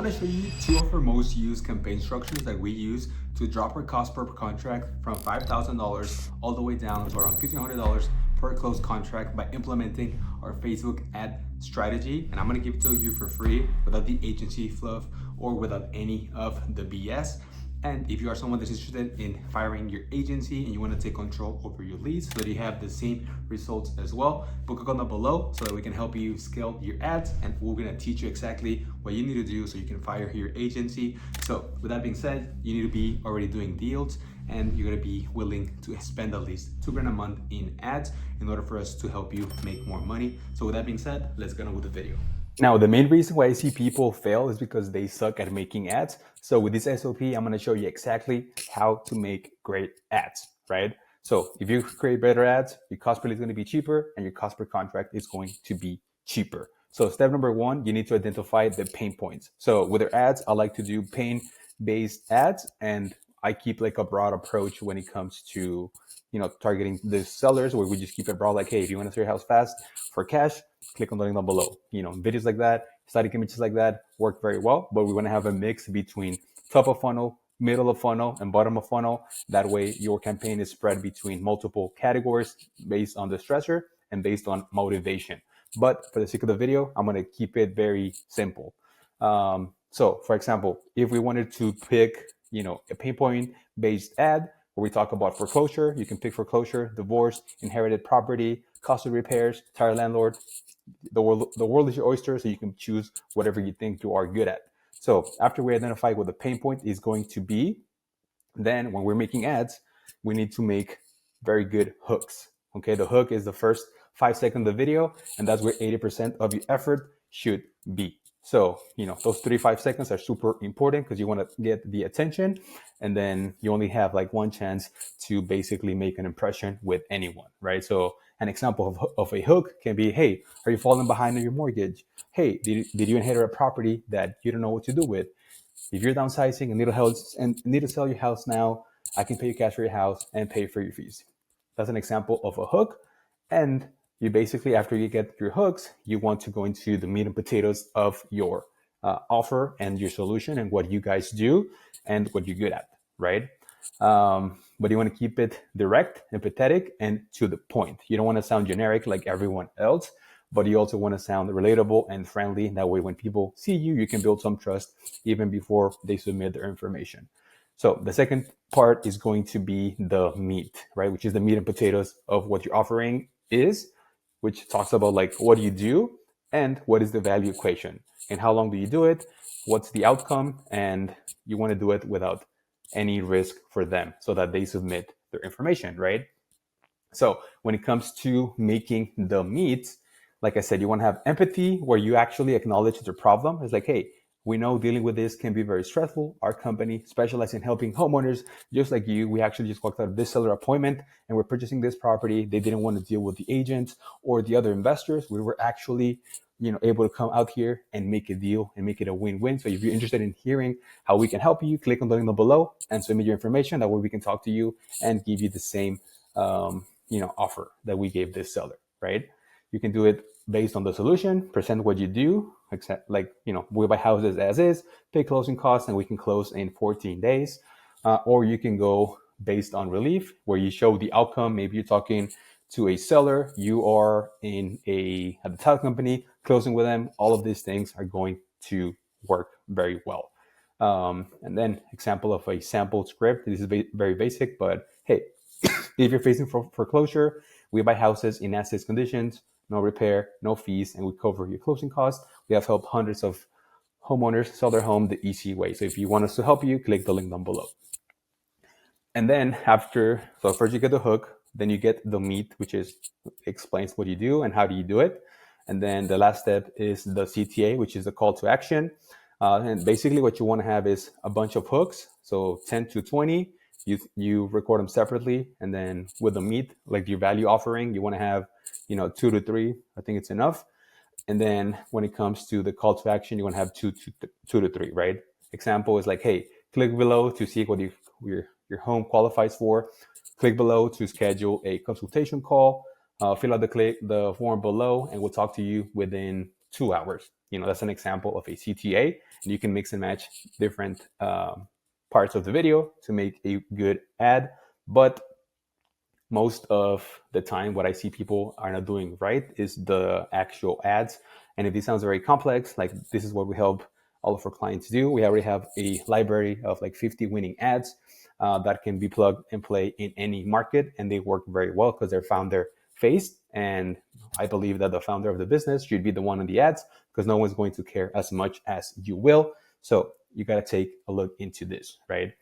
going to show you two of our most used campaign structures that we use to drop our cost per contract from $5,000 all the way down to around $1,500 per closed contract by implementing our Facebook ad strategy. And I'm going to give it to you for free without the agency fluff or without any of the BS. And if you are someone that's interested in firing your agency and you want to take control over your leads so that you have the same results as well, book a call down below so that we can help you scale your ads, and we're going to teach you exactly what you need to do so you can fire your agency. So with that being said, you need to be already doing deals and you're going to be willing to spend at least $2,000 a month in ads in order for us to help you make more money. So with that being said, let's get on with the video. Now, the main reason why I see people fail is because they suck at making ads. So with this SOP, I'm going to show you exactly how to make great ads, right? So if you create better ads, your cost per lead is going to be cheaper and your cost per contract is going to be cheaper. So step number one, you need to identify the pain points. So with our ads, I like to do pain-based ads, and I keep like a broad approach when it comes to, targeting the sellers, where we just keep it broad. Like, hey, if you want to sell your house fast for cash, click on the link down below. Videos like that, static images like that work very well, but we want to have a mix between top of funnel, middle of funnel, and bottom of funnel. That way your campaign is spread between multiple categories based on the stressor and based on motivation. But for the sake of the video, I'm going to keep it very simple. So for example, if we wanted to pick, a pain point based ad where we talk about foreclosure, you can pick foreclosure, divorce, inherited property, cost of repairs, tired landlord. The world is your oyster, so you can choose whatever you think you are good at. So after we identify what the pain point is going to be, then when we're making ads, we need to make very good hooks. Okay, the hook is the first 5 seconds of the video, and that's where 80% of your effort should be. So, those 5 seconds are super important because you want to get the attention, and then you only have like one chance to basically make an impression with anyone, right? So an example of a hook can be, hey, are you falling behind on your mortgage? Hey, did you inherit a property that you don't know what to do with? If you're downsizing and need to sell your house now, I can pay you cash for your house and pay for your fees. That's an example of a hook. And you basically, after you get your hooks, you want to go into the meat and potatoes of your offer and your solution and what you guys do and what you're good at, right? But you want to keep it direct, empathetic, and to the point. You don't want to sound generic like everyone else, but you also want to sound relatable and friendly. That way, when people see you, you can build some trust even before they submit their information. So the second part is going to be the meat, right? Which is the meat and potatoes of what your offering is, which talks about like what do you do and what is the value equation and how long do you do it, what's the outcome, and you want to do it without any risk for them so that they submit their information, right? So when it comes to making the meat, like I said, you want to have empathy where you actually acknowledge the problem. It's like, hey, we know dealing with this can be very stressful. Our company specializes in helping homeowners just like you. We actually just walked out of this seller appointment and we're purchasing this property. They didn't want to deal with the agents or the other investors. We were actually, able to come out here and make a deal and make it a win-win. So if you're interested in hearing how we can help you, click on the link below and submit your information. That way we can talk to you and give you the same, offer that we gave this seller, right? You can do it based on the solution, present what you do, except like, we buy houses as is, pay closing costs, and we can close in 14 days. Or you can go based on relief, where you show the outcome. Maybe you're talking to a seller, you are at the title company, closing with them. All of these things are going to work very well. And then example of a sample script. This is very basic, but hey, if you're facing foreclosure, we buy houses in as-is conditions, no repair, no fees, and we cover your closing costs. We have helped hundreds of homeowners sell their home the easy way. So if you want us to help you, click the link down below. And then so first you get the hook, then you get the meat, which explains what you do and how do you do it. And then the last step is the CTA, which is the call to action. And basically what you want to have is a bunch of hooks. So 10 to 20, you record them separately. And then with the meat, like your value offering, you want to have, 2 to 3. I think it's enough. And then when it comes to the call to action, you want to have two to three, right? Example is like, hey, click below to see what your home qualifies for. Click below to schedule a consultation call. Fill out the form below, and we'll talk to you within 2 hours. That's an example of a CTA, and you can mix and match different parts of the video to make a good ad. But most of the time, what I see people are not doing right is the actual ads. And if this sounds very complex, like this is what we help all of our clients do. We already have a library of like 50 winning ads that can be plug and play in any market, and they work very well because they're founder faced. And I believe that the founder of the business should be the one on the ads because no one's going to care as much as you will. So you got to take a look into this, right?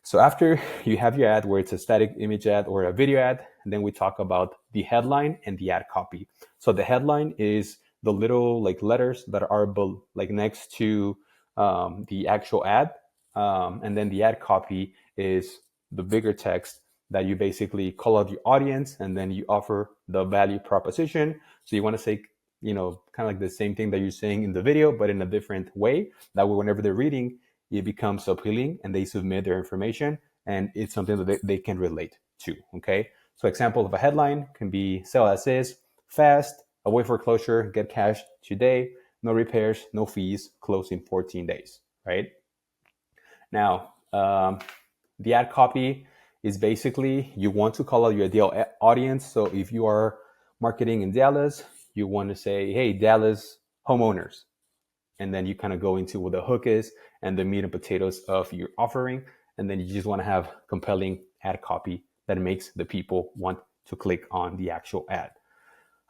So after you have your ad where it's a static image ad or a video ad, then we talk about the headline and the ad copy. So the headline is the little like letters that are like next to the actual ad. And then the ad copy is the bigger text that you basically call out the audience, and then you offer the value proposition. So you want to say, kind of like the same thing that you're saying in the video, but in a different way. That way, whenever they're reading, it becomes appealing and they submit their information and it's something that they can relate to. Okay. So example of a headline can be sell as is, fast, avoid foreclosure, get cash today, no repairs, no fees, close in 14 days, right? Now, the ad copy is basically you want to call out your ideal audience. So if you are marketing in Dallas, you want to say, hey, Dallas homeowners. And then you kind of go into what the hook is and the meat and potatoes of your offering. And then you just want to have compelling ad copy that makes the people want to click on the actual ad.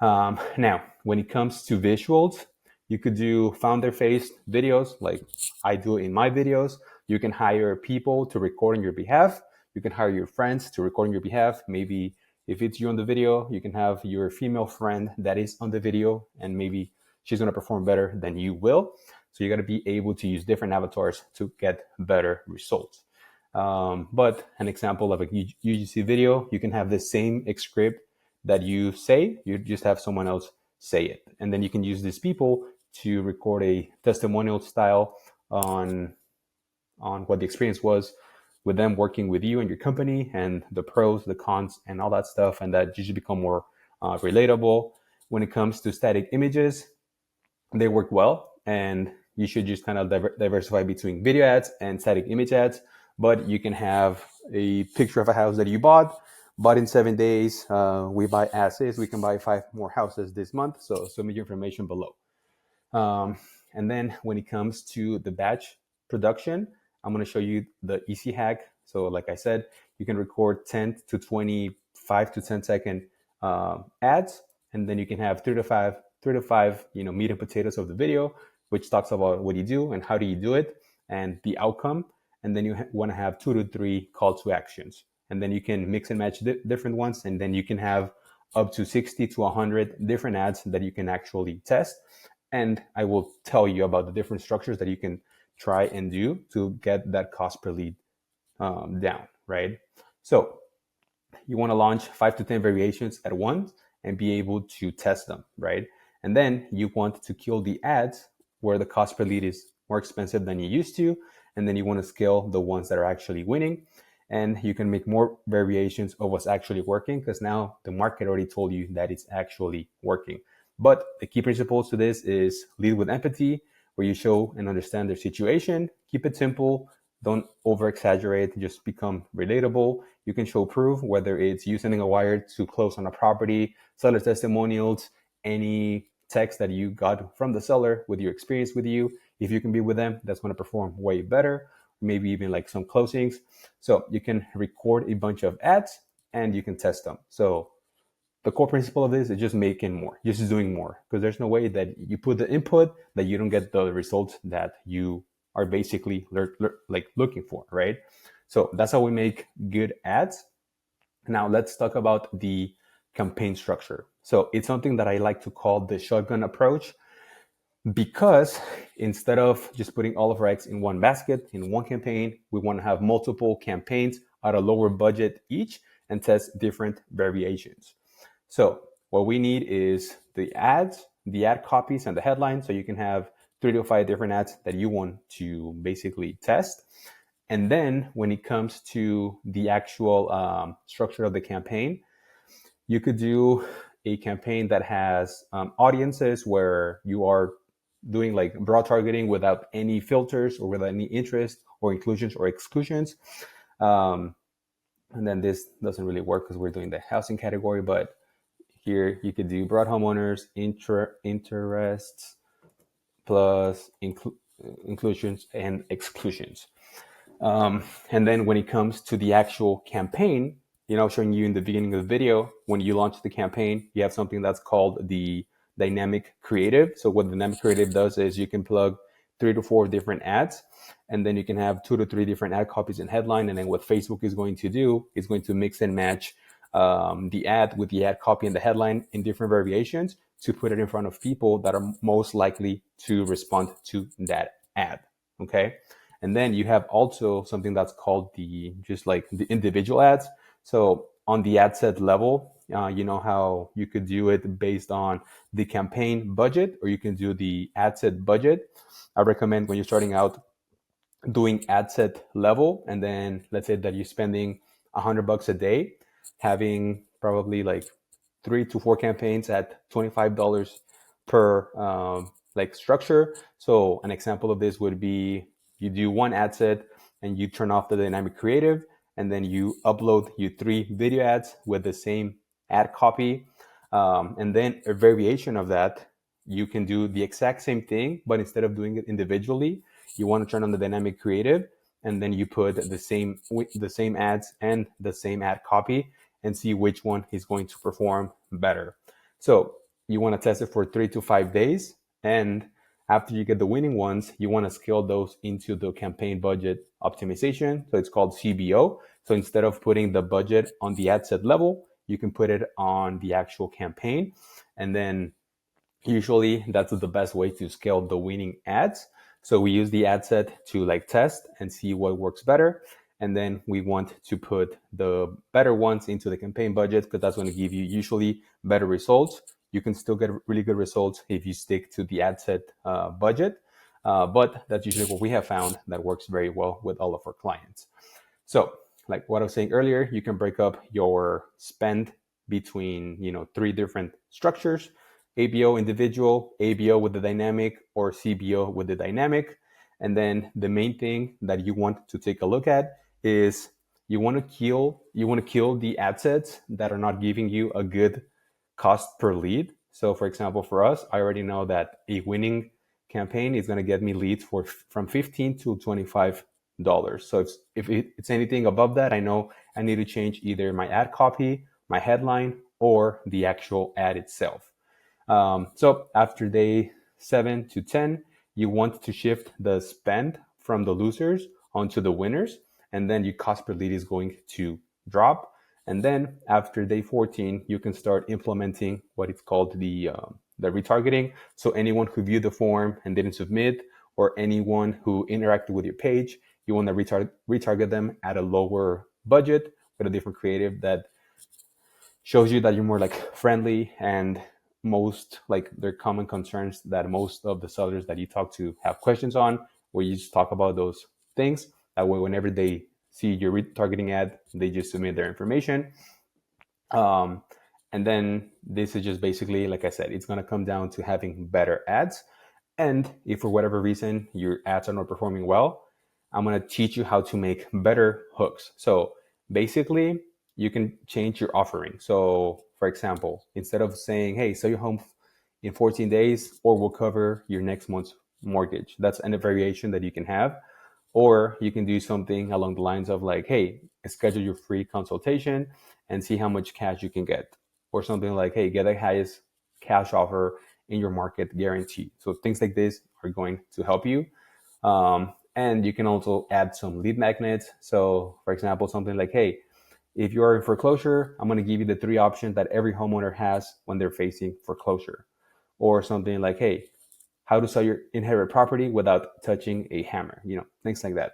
Now, when it comes to visuals, you could do founder-faced videos like I do in my videos. You can hire people to record on your behalf. You can hire your friends to record on your behalf. Maybe if it's you on the video, you can have your female friend that is on the video, and maybe she's going to perform better than you will. So you got to be able to use different avatars to get better results. But an example of a UGC video, you can have the same script that you say, you just have someone else say it. And then you can use these people to record a testimonial style on what the experience was with them working with you and your company and the pros, the cons, and all that stuff. And that usually become more relatable. When it comes to static images, they work well, and you should just kind of diversify between video ads and static image ads. But you can have a picture of a house that you bought in 7 days. We buy as is. We can buy 5 more houses this month. So submit your information below. And then when it comes to the batch production, I'm going to show you the easy hack. So like I said, you can record 10 to 20, 5 to 10 second ads, and then you can have 3 to 5, meat and potatoes of the video, which talks about what you do and how do you do it and the outcome. And then you want to have 2 to 3 call to actions. And then you can mix and match different ones. And then you can have up to 60 to 100 different ads that you can actually test. And I will tell you about the different structures that you can try and do to get that cost per lead down, right? So you want to launch 5 to 10 variations at once and be able to test them, right? And then you want to kill the ads where the cost per lead is more expensive than you used to. And then you want to scale the ones that are actually winning. And you can make more variations of what's actually working because now the market already told you that it's actually working. But the key principles to this is lead with empathy, where you show and understand their situation. Keep it simple. Don't over exaggerate. Just become relatable. You can show proof, whether it's you sending a wire to close on a property, seller testimonials, any text that you got from the seller with your experience with you. If you can be with them, that's going to perform way better. Maybe even like some closings. So you can record a bunch of ads and you can test them. So the core principle of this is just making more, just doing more, because there's no way that you put the input that you don't get the results that you are basically like looking for, right? So that's how we make good ads. Now let's talk about the campaign structure. So it's something that I like to call the shotgun approach, because instead of just putting all of our eggs in one basket, in one campaign, we want to have multiple campaigns at a lower budget each and test different variations. So what we need is the ads, the ad copies, and the headlines. So you can have 3 to 5 different ads that you want to basically test. And then when it comes to the actual structure of the campaign, you could do a campaign that has audiences where you are doing like broad targeting without any filters or without any interest or inclusions or exclusions. Um, and then this doesn't really work because we're doing the housing category, but here you could do broad homeowners, interests, plus inclusions and exclusions. And then when it comes to the actual campaign, showing you in the beginning of the video, when you launch the campaign, you have something that's called the dynamic creative. So what the dynamic creative does is you can plug 3 to 4 different ads, and then you can have 2 to 3 different ad copies and headline. And then what Facebook is going to do is going to mix and match the ad with the ad copy and the headline in different variations to put it in front of people that are most likely to respond to that ad. Okay. And then you have also something that's called the individual ads. So on the ad set level, you know how you could do it based on the campaign budget, or you can do the ad set budget. I recommend when you're starting out doing ad set level, and then let's say that you're spending $100 a day, having probably like 3 to 4 campaigns at $25 per structure. So an example of this would be you do one ad set and you turn off the dynamic creative, and then you upload you 3 video ads with the same ad copy, and then a variation of that. You can do the exact same thing, but instead of doing it individually, you want to turn on the dynamic creative, and then you put the same ads and the same ad copy and see which one is going to perform better. So you want to test it for 3 to 5 days, and after you get the winning ones, you want to scale those into the campaign budget optimization. So it's called CBO. So instead of putting the budget on the ad set level, you can put it on the actual campaign, and then usually that's the best way to scale the winning ads. So we use the ad set to test and see what works better. And then we want to put the better ones into the campaign budget, because that's going to give you usually better results. You can still get really good results if you stick to the ad set budget. But that's usually what we have found that works very well with all of our clients. So like what I was saying earlier, you can break up your spend between 3 different structures: ABO individual, ABO with the dynamic, or CBO with the dynamic. And then the main thing that you want to take a look at is you want to kill the ad sets that are not giving you a good cost per lead. So for example, for us, I already know that a winning campaign is going to get me leads from $15 to $25. So if it's anything above that, I know I need to change either my ad copy, my headline, or the actual ad itself. So after day 7 to 10, you want to shift the spend from the losers onto the winners, and then your cost per lead is going to drop. And then after day 14, you can start implementing what is called the retargeting. So anyone who viewed the form and didn't submit, or anyone who interacted with your page, you want to retarget them at a lower budget with a different creative that shows you that you're more friendly, and most their common concerns that most of the sellers that you talk to have questions on, where you just talk about those things. That way, whenever they see your retargeting ad, they just submit their information. And then this is just basically, like I said, it's going to come down to having better ads. And if for whatever reason your ads are not performing well, I'm going to teach you how to make better hooks. So basically, you can change your offering. So for example, instead of saying, hey, sell your home in 14 days, or we'll cover your next month's mortgage, that's a variation that you can have. Or you can do something along the lines of hey, schedule your free consultation and see how much cash you can get. Or something like, hey, get the highest cash offer in your market guarantee. So things like this are going to help you. And you can also add some lead magnets. So for example, something like, hey, if you are in foreclosure, I'm going to give you the 3 options that every homeowner has when they're facing foreclosure. Or something like, hey, how to sell your inherited property without touching a hammer, things like that.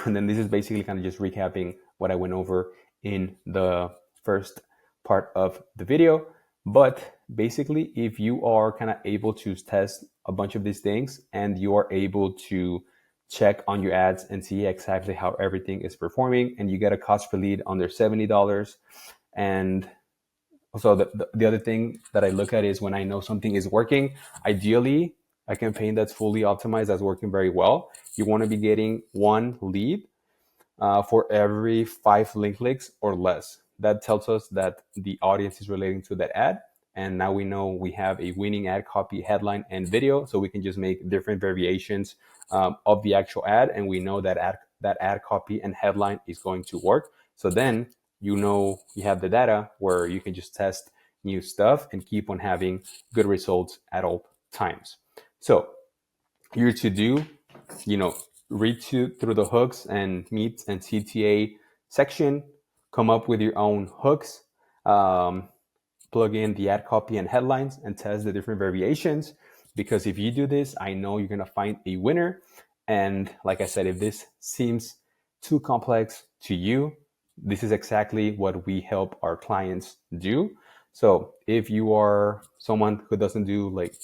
And then this is basically kind of just recapping what I went over in the first part of the video. But basically, if you are kind of able to test a bunch of these things, and you are able to check on your ads and see exactly how everything is performing, and you get a cost per lead under $70, and So the other thing that I look at is when I know something is working, ideally a campaign that's fully optimized, that's working very well, you want to be getting one lead for every 5 link clicks or less. That tells us that the audience is relating to that ad. And now we know we have a winning ad copy, headline, and video. So we can just make different variations of the actual ad. And we know that ad copy and headline is going to work. So then you know you have the data where you can just test new stuff and keep on having good results at all times. So you're to do, read through the hooks and meets and CTA section, come up with your own hooks, um, plug in the ad copy and headlines, and test the different variations. Because if you do this, I know you're going to find a winner. And like I said, if this seems too complex to you, this is exactly what we help our clients do. So if you are someone who doesn't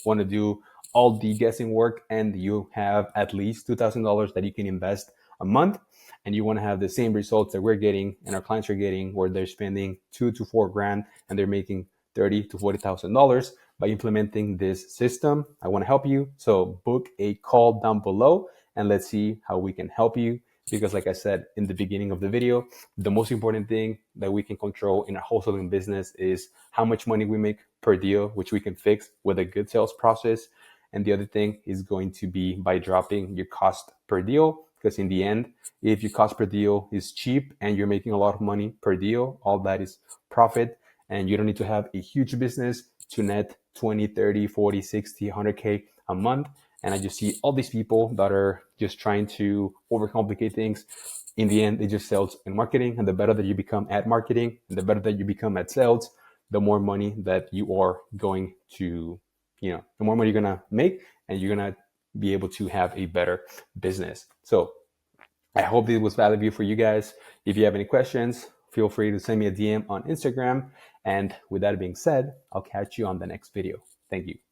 want to do all the guessing work and you have at least $2,000 that you can invest a month, and you want to have the same results that we're getting and our clients are getting, where they're spending 2 to 4 grand and they're making $30,000 to $40,000 by implementing this system, I want to help you. So book a call down below and let's see how we can help you. Because like I said in the beginning of the video, the most important thing that we can control in our wholesaling business is how much money we make per deal, which we can fix with a good sales process. And the other thing is going to be by dropping your cost per deal. Because in the end, if your cost per deal is cheap and you're making a lot of money per deal, all that is profit. And you don't need to have a huge business to net 20, 30, 40, 60, 100K a month. And I just see all these people that are just trying to overcomplicate things. In the end, it just sales and marketing. And the better that you become at marketing, and the better that you become at sales, the more money that you are going to, the more money you're going to make, and you're going to be able to have a better business. So I hope it was valuable for you guys. If you have any questions, feel free to send me a DM on Instagram. And with that being said, I'll catch you on the next video. Thank you.